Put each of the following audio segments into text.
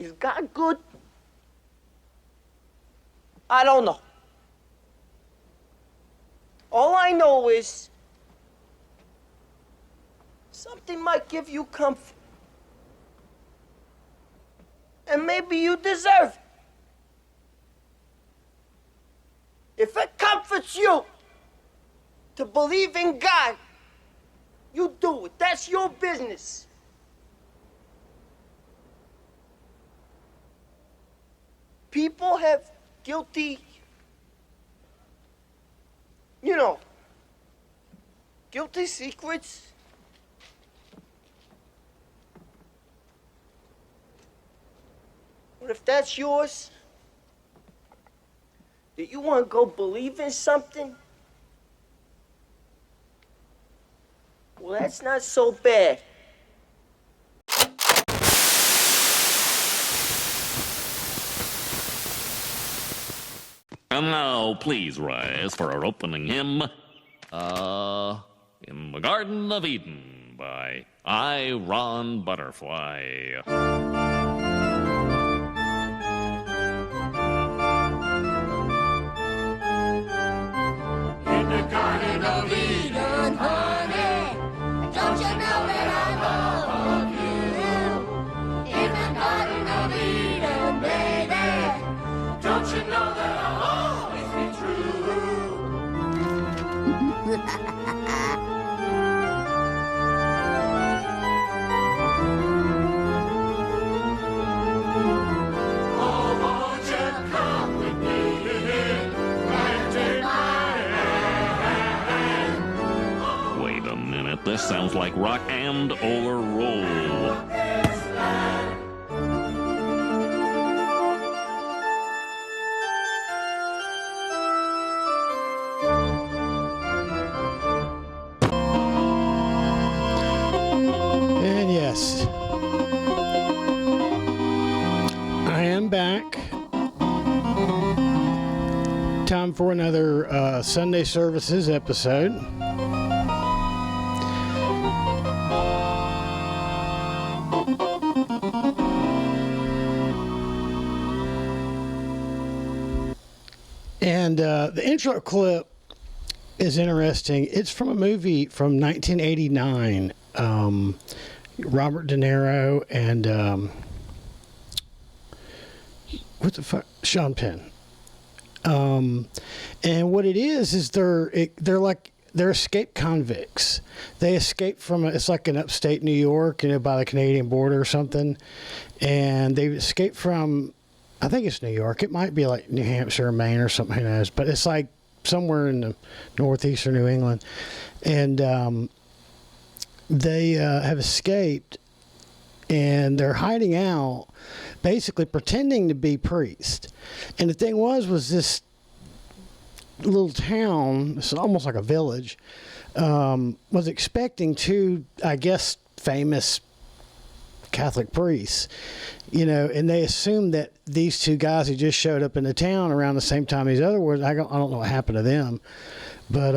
Is God good? I don't know. All I know is something might give you comfort. And maybe you deserve it. If it comforts you to believe in God, you do it. That's your business. People have guilty, guilty secrets. But if that's yours, that you want to go believe in something, well, that's not so bad. And now, please rise for our opening hymn, In the Garden of Eden by I. Ron Butterfly. In the Garden of Eden, honey, don't you know that I love you? In the Garden of Eden, baby, don't you know that I'll always be true? Oh, won't you come with me and take my hand? Wait a minute, this sounds like rock and or roll. This land. And yes, I am back. Time for another Sunday Services episode. And the intro clip is interesting. It's from a movie from 1989. Robert De Niro and what the fuck, Sean Penn. And what it is they're escaped convicts. They escaped from it's like in upstate New York, by the Canadian border or something. And they escaped from, I think it's New York. It might be like New Hampshire or Maine or something. Who knows? But it's like somewhere in the northeast or New England. And they have escaped, and they're hiding out, basically pretending to be priests. And the thing was this little town, it's almost like a village, was expecting two, I guess, famous Catholic priests, and they assumed that these two guys who just showed up in the town around the same time these other ones, I don't know what happened to them, but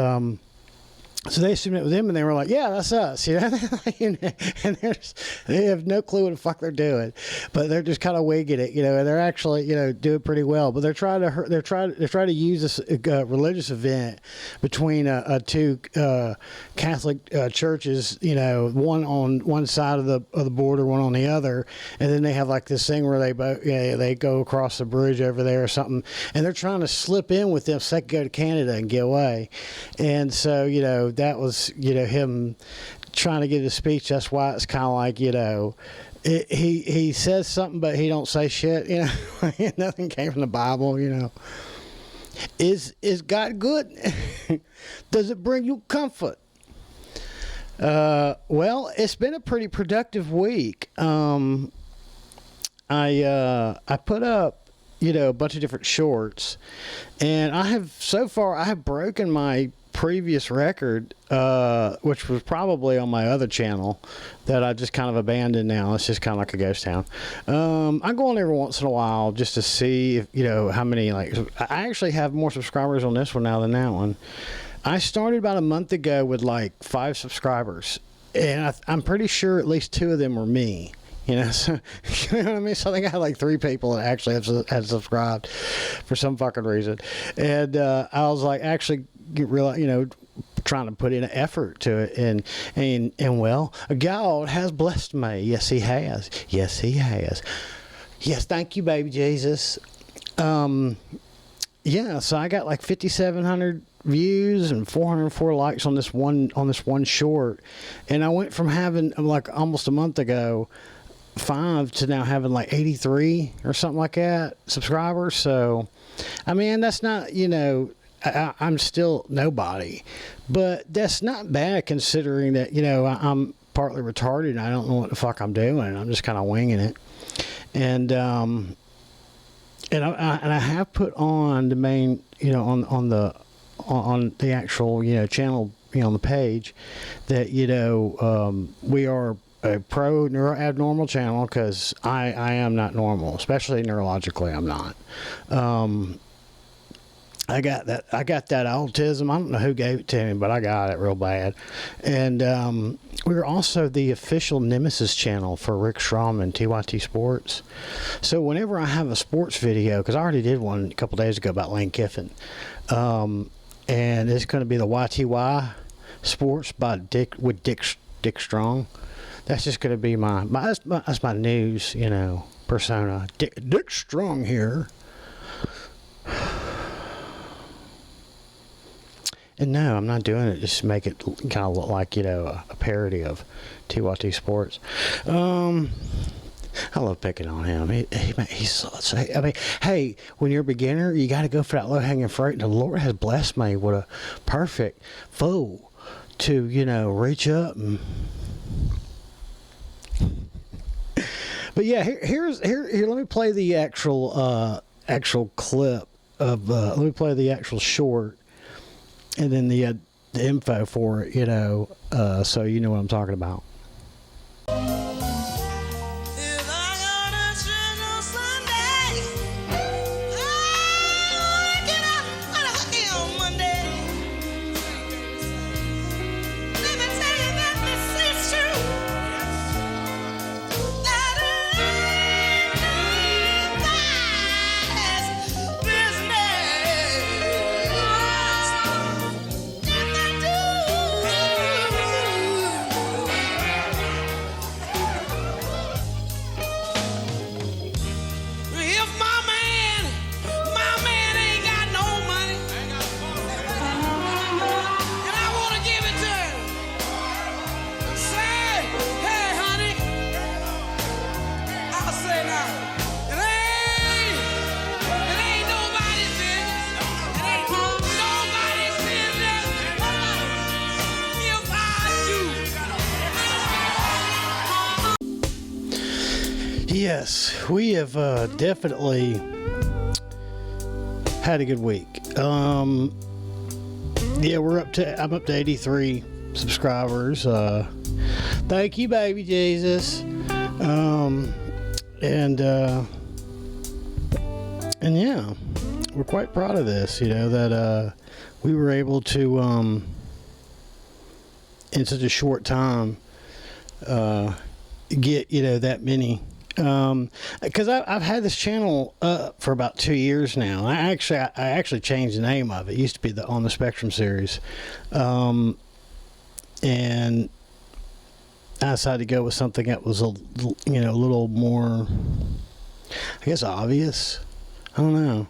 so they assumed it was them, and they were like, yeah, that's us, and they have no clue what the fuck they're doing, but they're just kind of wigging it, and they're actually, doing pretty well, but they're trying to use this religious event between two Catholic churches, one on one side of the border, one on the other, and then they have like this thing where they go across the bridge over there or something, and they're trying to slip in with them so they can go to Canada and get away, and so that was him trying to give a speech. That's why it's kind of like he says something but he don't say shit. Nothing came from the Bible. Is God good? Does it bring you comfort? Well, it's been a pretty productive week. I put up a bunch of different shorts, and I have broken my previous record, which was probably on my other channel that I just kind of abandoned now. It's just kind of like a ghost town. I go on every once in a while just to see if, how many, I actually have more subscribers on this one now than that one. I started about a month ago with 5 subscribers, and I'm pretty sure at least 2 of them were me. you know. So, you know what I mean? So I think I had like 3 people that actually had subscribed for some fucking reason. And I was like, actually, you know, trying to put in an effort to it, and well, God has blessed me. Yes, He has. Yes, He has. Yes, thank you, baby Jesus. Yeah, so I got like 5,700 views and 404 likes on this one short, and I went from having like almost a month ago 5 to now having like 83 or something like that subscribers. So, I mean, that's not, you know, I'm still nobody, but that's not bad considering that, you know, I'm partly retarded and I don't know what the fuck I'm doing. I'm just kind of winging it. And I have put on the main, you know, on the actual, you know, channel, you know, on the page that, you know, we are a pro abnormal channel, because I am not normal, especially neurologically. I'm not. I got that autism. I don't know who gave it to me, but I got it real bad. And we're also the official Nemesis channel for Rick Strom and TYT Sports. So whenever I have a sports video, because I already did one a couple days ago about Lane Kiffin, and it's going to be the YTY Sports by Dick Strong. That's just going to be that's my news, you know, persona. Dick Strong here. And no, I'm not doing it just to make it kind of look like, you know, a parody of TYT Sports. I love picking on him. He's such I mean, hey, when you're a beginner, you got to go for that low-hanging fruit. And the Lord has blessed me with a perfect foe to, you know, reach up and... But yeah, here. Let me play the actual clip of. Let me play the actual short, and then the info for it. You know, so you know what I'm talking about. Yes, we have definitely had a good week. Yeah, I'm up to 83 subscribers. Thank you, baby Jesus. And yeah, we're quite proud of this, you know, that we were able to in such a short time get, you know, that many. Because I've had this channel up for about 2 years now. I actually changed the name of it. It used to be the On the Spectrum series, and I decided to go with something that was a little more, I guess, obvious. I don't know.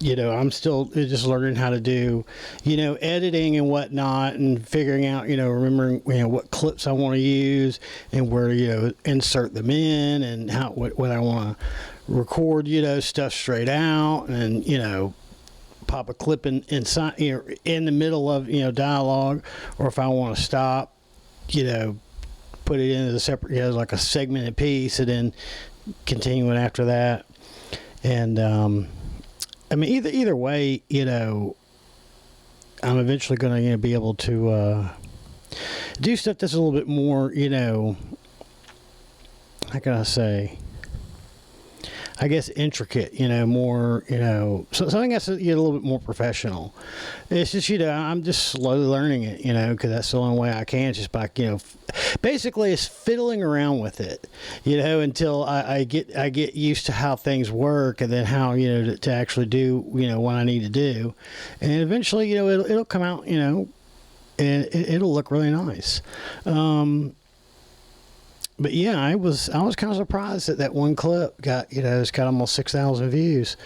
You know, I'm still just learning how to do, you know, editing and whatnot, and figuring out, you know, remembering, you know, what clips I want to use and where, you know, insert them in, and what I want to record, you know, stuff straight out, and, you know, pop a clip inside, you know, in the middle of, you know, dialogue, or if I want to stop, you know, put it in as a separate, you know, like a segmented piece, and then continue it after that. And, I mean, either way, you know, I'm eventually going to, you know, be able to do stuff that's a little bit more, you know, how can I say? I guess, intricate, more, so something that's a little bit more professional. It's just, I'm just slowly learning it, because that's the only way I can, just by, basically it's fiddling around with it, until I get used to how things work, and then how, to actually do, what I need to do. And eventually, it'll come out, and it'll look really nice. But yeah, I was kind of surprised that one clip got, it's got almost 6,000 views,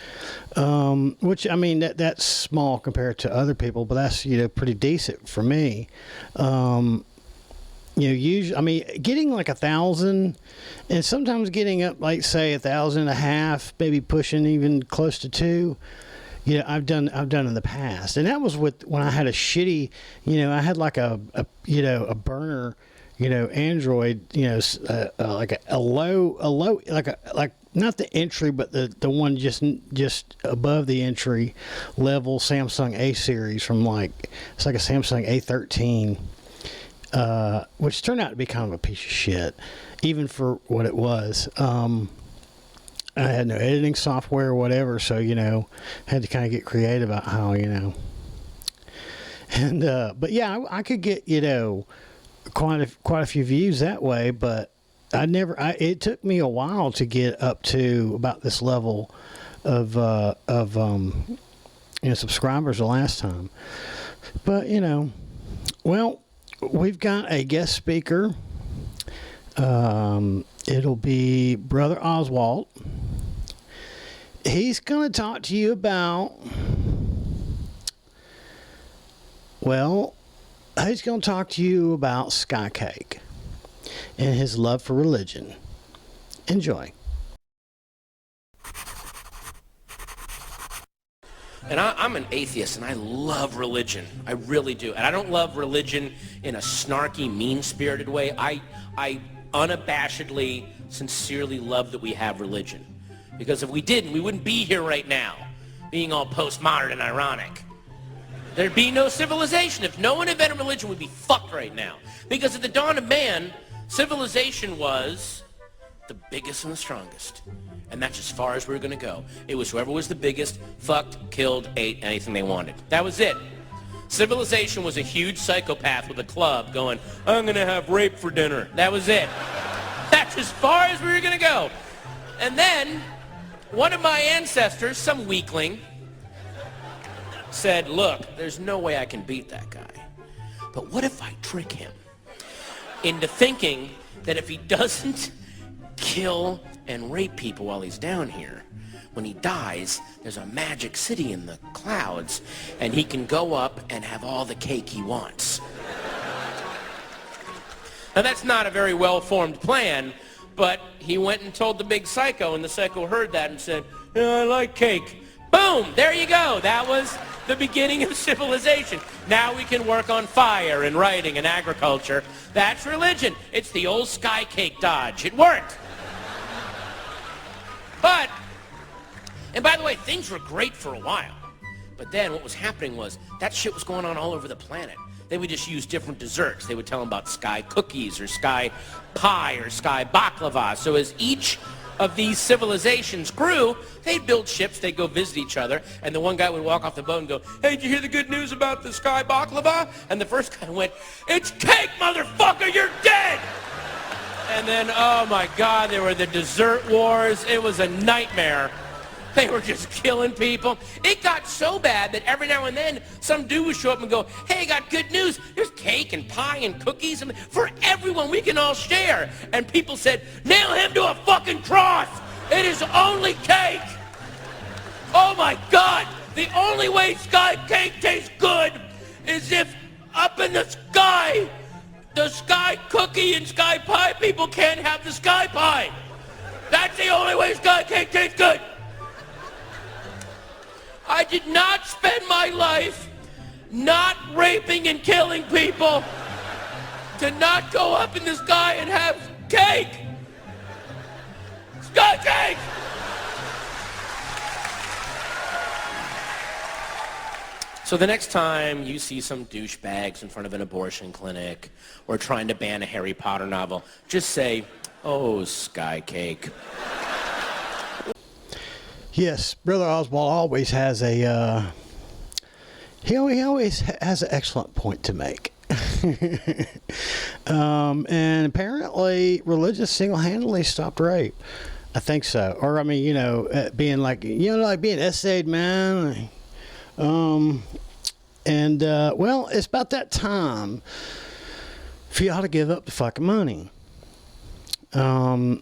which, I mean, that's small compared to other people, but that's, pretty decent for me. Usually, I mean, getting like 1,000, and sometimes getting up, like, say 1,500, maybe pushing even close to 2. I've done in the past, and that was when I had a shitty, I had like a burner, Android, like a low, like not the entry, but the one just above the entry level Samsung A series from it's like a Samsung A13, which turned out to be kind of a piece of shit, even for what it was. I had no editing software or whatever, so, had to kind of get creative about how, and, but yeah, I could get, quite a few views that way, but it took me a while to get up to about this level of subscribers the last time. But, well, we've got a guest speaker. It'll be Brother Oswald. He's going to talk to you about, he's going to talk to you about Sky Cake and his love for religion. Enjoy. And I'm an atheist, and I love religion. I really do. And I don't love religion in a snarky, mean-spirited way. I unabashedly, sincerely love that we have religion. Because if we didn't, we wouldn't be here right now, being all postmodern and ironic. There'd be no civilization. If no one invented religion, we'd be fucked right now. Because at the dawn of man, civilization was the biggest and the strongest. And that's as far as we were going to go. It was whoever was the biggest, fucked, killed, ate anything they wanted. That was it. Civilization was a huge psychopath with a club going, I'm going to have rape for dinner. That was it. That's as far as we were going to go. And then, one of my ancestors, some weakling, said, look, there's no way I can beat that guy. But what if I trick him into thinking that if he doesn't kill and rape people while he's down here, when he dies, there's a magic city in the clouds, and he can go up and have all the cake he wants. Now, that's not a very well-formed plan, but he went and told the big psycho, and the psycho heard that and said, yeah, I like cake. Boom! There you go. That was the beginning of civilization. Now we can work on fire and writing and agriculture. That's religion. It's the old sky cake dodge. It worked. But, and by the way, things were great for a while. But then what was happening was that shit was going on all over the planet. They would just use different desserts. They would tell them about sky cookies or sky pie or sky baklava. So as each of these civilizations grew, they'd build ships, they'd go visit each other, and the one guy would walk off the boat and go, hey, did you hear the good news about the sky baklava? And the first guy went, it's cake, motherfucker, you're dead! And then, oh my God, there were the dessert wars. It was a nightmare. They were just killing people. It got so bad that every now and then some dude would show up and go, hey, I got good news. There's cake and pie and cookies and for everyone. We can all share. And people said, nail him to a fucking cross. It is only cake. Oh my God. The only way sky cake tastes good is if up in the sky, the sky cookie and sky pie people can't have the sky pie. That's the only way sky cake tastes good. I did not spend my life not raping and killing people to not go up in the sky and have cake. Sky cake! So the next time you see some douchebags in front of an abortion clinic or trying to ban a Harry Potter novel, just say, oh, sky cake. Yes, Brother Oswald always has a. He always has an excellent point to make. And apparently, religion single-handedly stopped rape. I think so. Or I mean, being like like being essayed, man. Well, it's about that time for y'all to give up the fucking money. So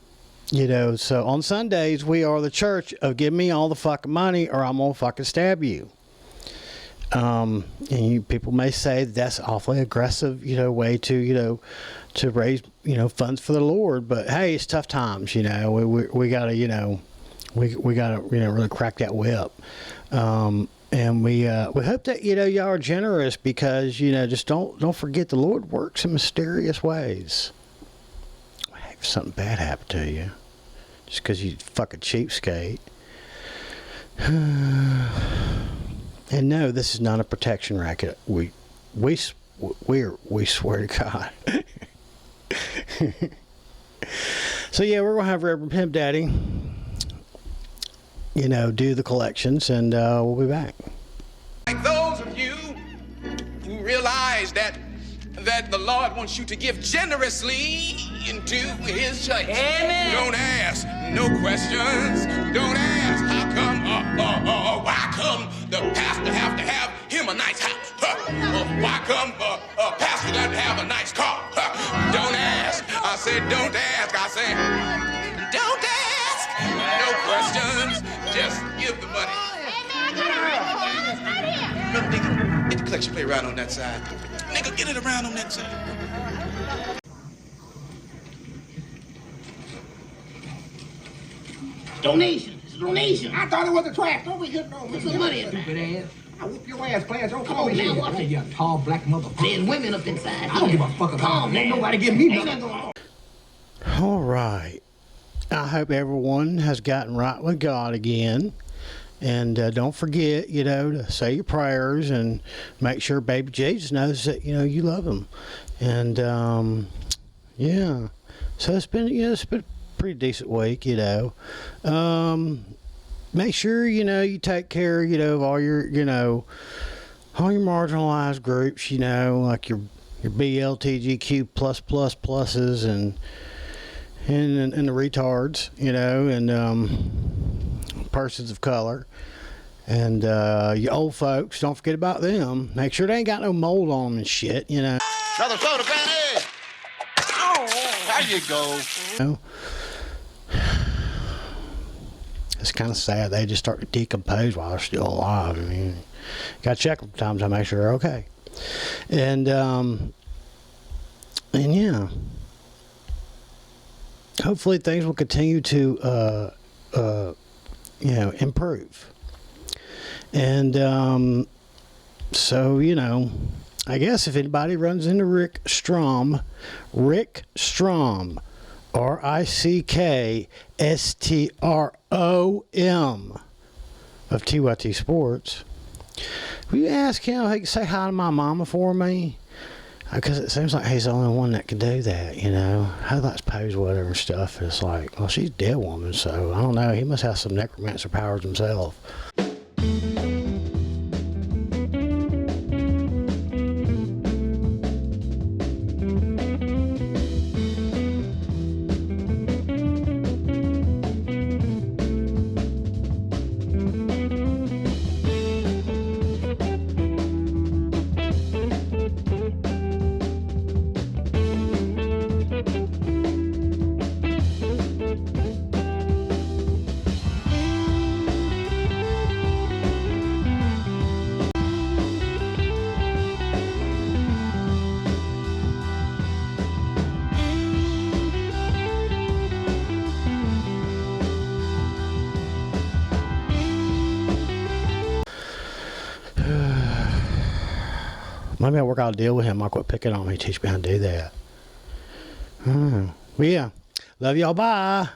on Sundays, we are the church of give me all the fucking money or I'm gonna fucking stab you. And people may say that's awfully aggressive, way to raise, funds for the Lord. But hey, it's tough times, we gotta, we gotta, really crack that whip. And we hope that, y'all are generous because, just don't forget the Lord works in mysterious ways. If something bad happened to you, just because you fucking cheapskate. And no, this is not a protection racket. We swear to God. So yeah, we're gonna have Reverend Pimp Daddy, do the collections, and we'll be back. Like those of you who realize that the Lord wants you to give generously into His church. Amen. Don't ask no questions. Don't ask how come, why come the pastor have to have him a nice house? Why come pastor doesn't have a nice car? Don't ask. I said don't ask. I said don't ask. No questions. Just give the money. Brother Nigga, get the collection plate right on that side. Nigga, get it around on that side. Donation. It's a donation. I thought it was a trash. Don't be hitting on me. Put some money in there. Stupid ass. I whoop your ass, Clarence. Don't come over here. Watch it, you tall black motherfucker. There's women up inside. I don't give a fuck about it. Ain't nobody give me nothing. All right. I hope everyone has gotten right with God again. And don't forget, to say your prayers and make sure baby Jesus knows that, you love him. And, yeah. So it's been a pretty decent week, Make sure, you take care, of all your, all your marginalized groups, like your BLTGQ pluses and the retards, and persons of color. And your old folks, don't forget about them. Make sure they ain't got no mold on them and shit, Another soda, Fanny! Oh, there you go. It's kind of sad. They just start to decompose while they're still alive. I mean, you got to check them sometimes to make sure they're okay. And yeah. Hopefully things will continue to, improve. And so, I guess if anybody runs into Rick Strom, RickStrom of TYT Sports, will you ask him if he can say hi to my mama for me? Because it seems like he's the only one that can do that, I'd like to pose whatever and stuff. And it's like, well, she's a dead woman, so I don't know. He must have some necromancer powers himself. Maybe I'll work out a deal with him. I'll quit picking on him. He teach me how to do that. But yeah. Love y'all. Bye.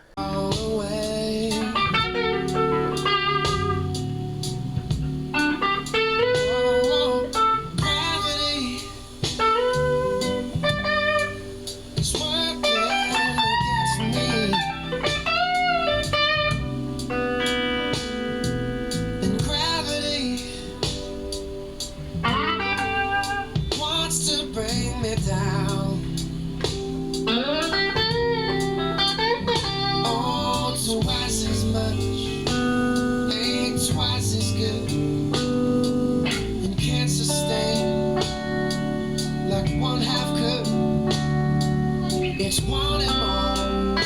Oh, twice as much ain't twice as good, and can't sustain like one half could. It's one and more.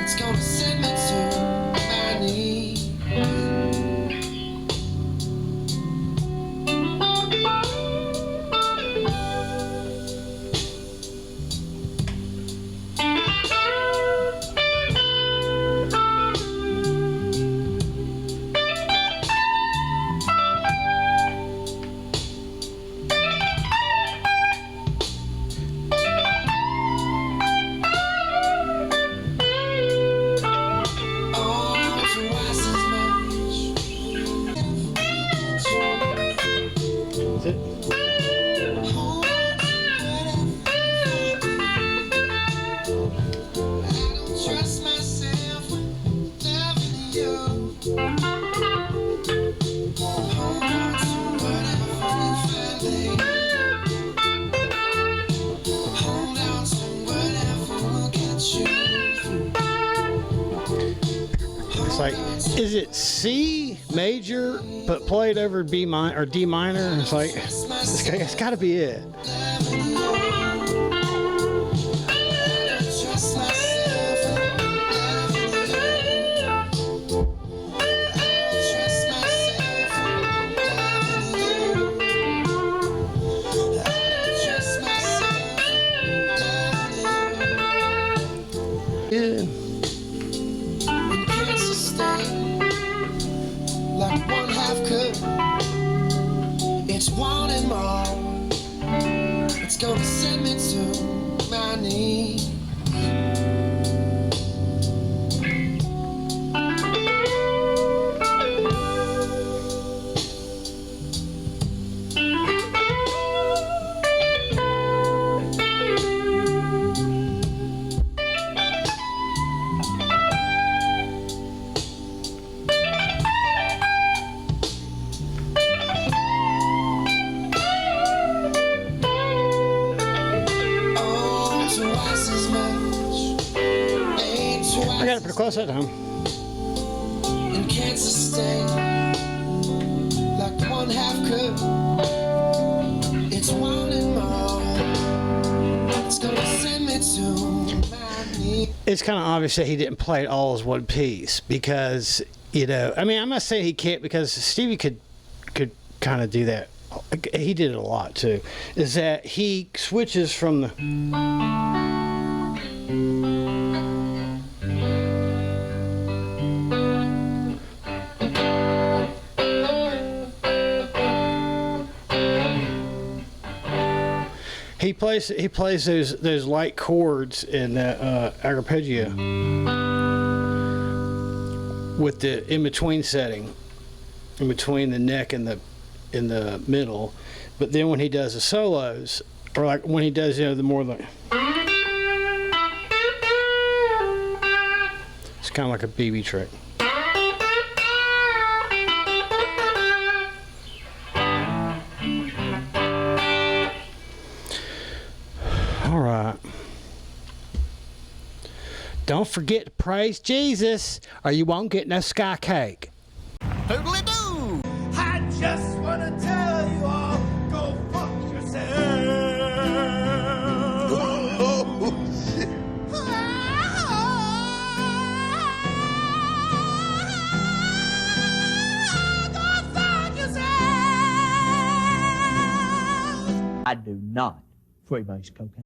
It's gonna send me to my knees. Is it? Trust myself when loving you. Hold on to whatever you feel. Hold on to whatever will get you through. It's like, is it C major but played over B minor or D minor? It's like, it's got to be it. Trust myself when loving you. Trust myself when loving you. Trust myself when loving you. Yeah. And can't sustain like one half could. It's one and more. It's gonna send me to my knees. Oh, twice as much ain't I got it twice pretty close that time. and can't sustain like one half could. It's one and more. It's gonna send me to my knees. It's kind of obvious that he didn't play it all as one piece because, you know, I mean, I'm not saying he can't because Stevie could kind of do that. He did it a lot too. Is that he switches from the he plays those light chords in the arpeggio with the in between setting, in between the neck and the in the middle, but then when he does the solos, or like when he does, you know, the more like, it's kind of like a BB trick. All right. Don't forget to praise Jesus, or you won't get no sky cake. Toodly doo! I just wanna tell you all, go fuck yourself. Oh, shit. Go fuck yourself. I do not freebase cocaine.